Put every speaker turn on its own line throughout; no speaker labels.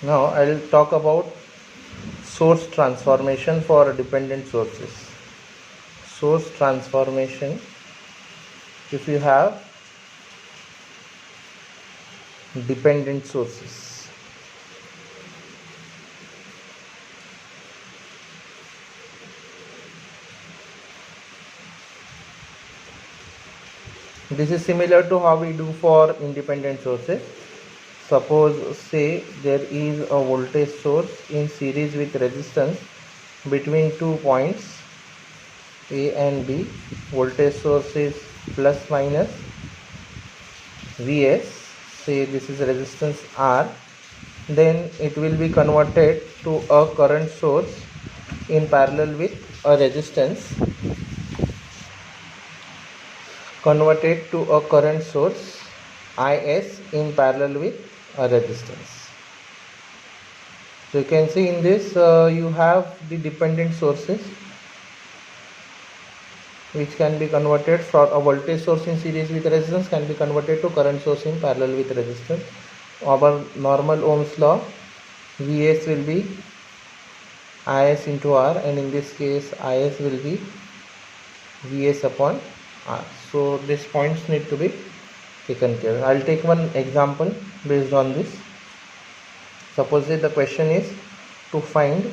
Now I'll talk about source transformation for dependent sources. Source transformation, if you have dependent sources, this is similar to how we do for independent sources. Suppose say there is a voltage source in series with resistance between 2 points A and B. Voltage source is plus minus Vs, say this is resistance R, then it will be converted to a current source in parallel with a resistance, converted to a current source Is in parallel with a resistance. So you can see in this you have the dependent sources which can be converted from a voltage source in series with resistance can be converted to current source in parallel with resistance. Our normal Ohm's law, Vs will be Is into R, and in this case Is will be Vs upon R. So these points need to be taken care. I'll take one example based on this. Suppose the question is to find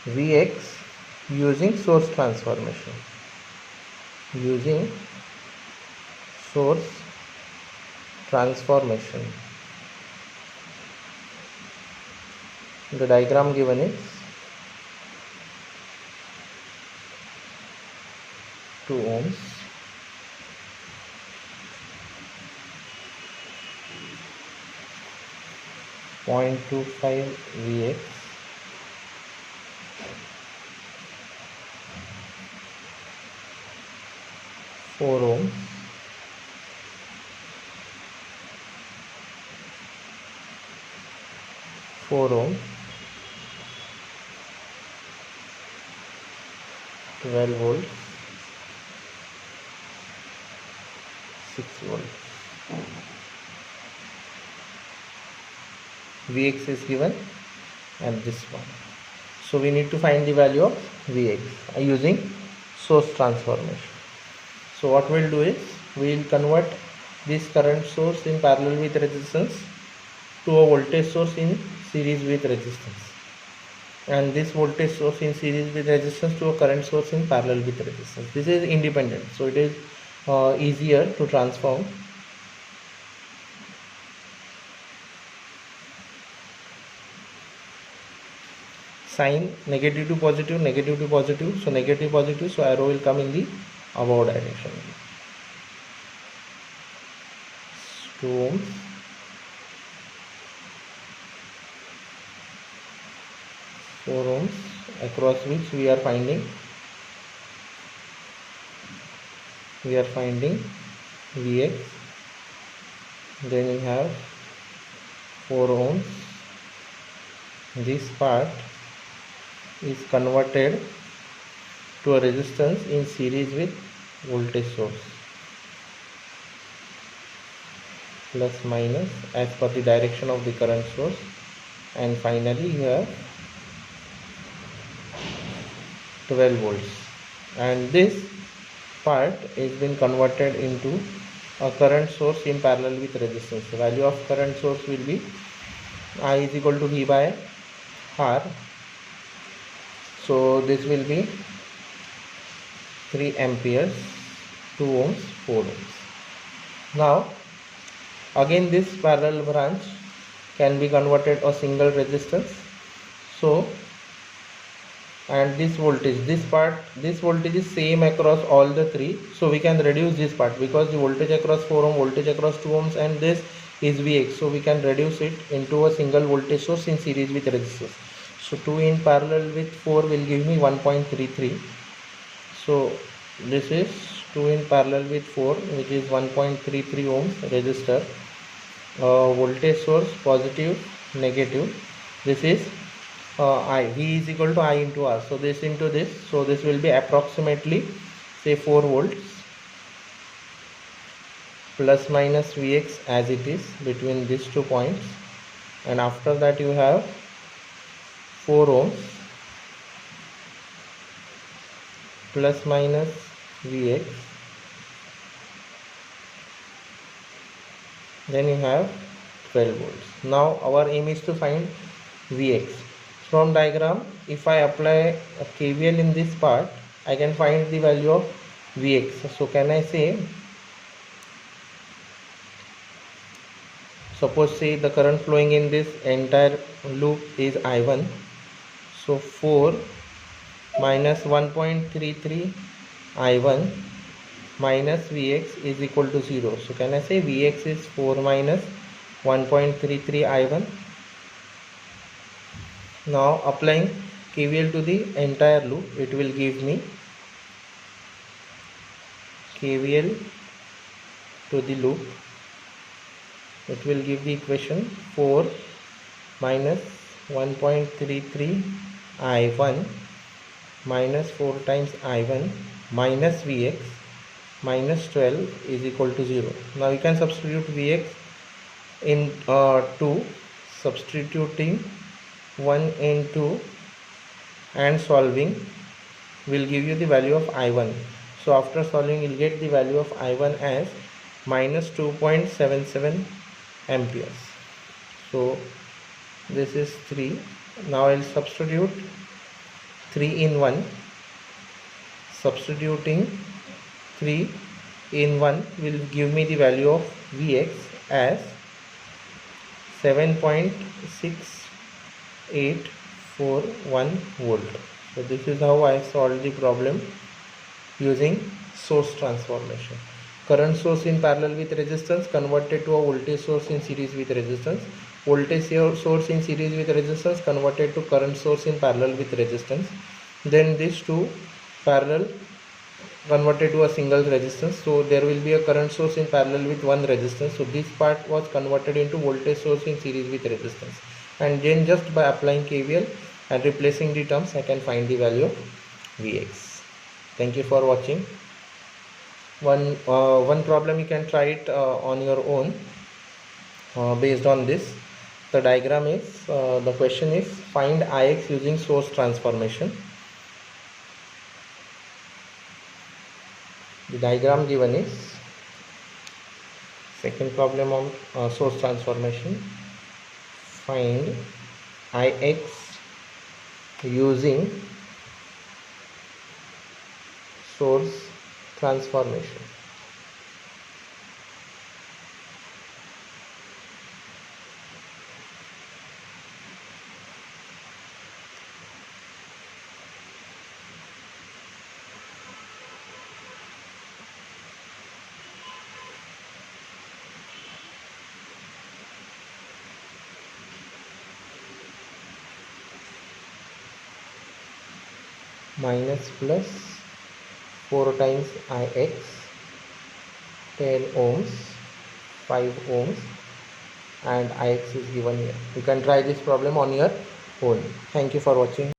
Vx using source transformation. Using source transformation. The diagram given is 2 ohms, 0.25 Vx, 4 ohms, 4 ohms, 12 volts, 6 volts. Vx is given at this one. So we need to find the value of Vx using source transformation. So what we'll do is we'll convert this current source in parallel with resistance to a voltage source in series with resistance, and this voltage source in series with resistance to a current source in parallel with resistance. This is independent, so it is easier to transform. Sign negative to positive, negative to positive, so negative positive, so arrow will come in the above direction. 2 ohms, 4 ohms, across which we are finding Vx. Then we have 4 ohms. This part is converted to a resistance in series with voltage source, plus minus as per the direction of the current source, and finally you have 12 volts, and this part is been converted into a current source in parallel with resistance. The value of current source will be I is equal to V by R. So this will be 3 amperes, 2 ohms, 4 ohms. Now again this parallel branch can be converted a single resistance. So, and this voltage is same across all the three, so we can reduce this part because the voltage across 4 ohm, voltage across 2 ohms, and this is Vx, so we can reduce it into a single voltage source in series with resistance. So 2 in parallel with 4 will give me 1.33. so this is 2 in parallel with 4, which is 1.33 ohms resistor. Voltage source positive, negative. This is I. V is equal to I into R. So this into this. So this will be approximately say 4 volts, plus minus Vx as it is between these 2 points, and after that you have 4 ohms plus minus Vx, then you have 12 volts. Now our aim is to find Vx. From diagram, if I apply a KVL in this part, I can find the value of Vx. So can I say, suppose say the current flowing in this entire loop is I1, so 4 minus 1.33 I1 minus Vx is equal to 0. So can I say Vx is 4 minus 1.33 I1. Now applying KVL to the entire loop, it will give me KVL to the loop, it will give the equation 4 minus 1.33 I1 minus 4 times I1 minus Vx minus 12 is equal to 0. Now you can substitute Vx in 2, substituting 1 in 2 and solving will give you the value of I1. So after solving you'll get the value of I1 as minus 2.77 amperes. So this is 3. Now I'll substitute 3 in 1. Substituting 3 in 1 will give me the value of Vx as 7.6841 volt. So this is how I solved the problem using source transformation. Current source in parallel with resistance converted to a voltage source in series with resistance. Voltage source in series with resistance converted to current source in parallel with resistance. Then these two parallel converted to a single resistance. So there will be a current source in parallel with one resistance. So this part was converted into voltage source in series with resistance. And then just by applying KVL and replacing the terms, I can find the value of Vx. Thank you for watching. One problem you can try it on your own based on this. The diagram is, the question is find Ix using source transformation. The diagram given is second problem on source transformation. Find Ix using source transformation. Minus plus 4 times Ix, 10 ohms, 5 ohms, and Ix is given here. You can try this problem on your own. Thank you for watching.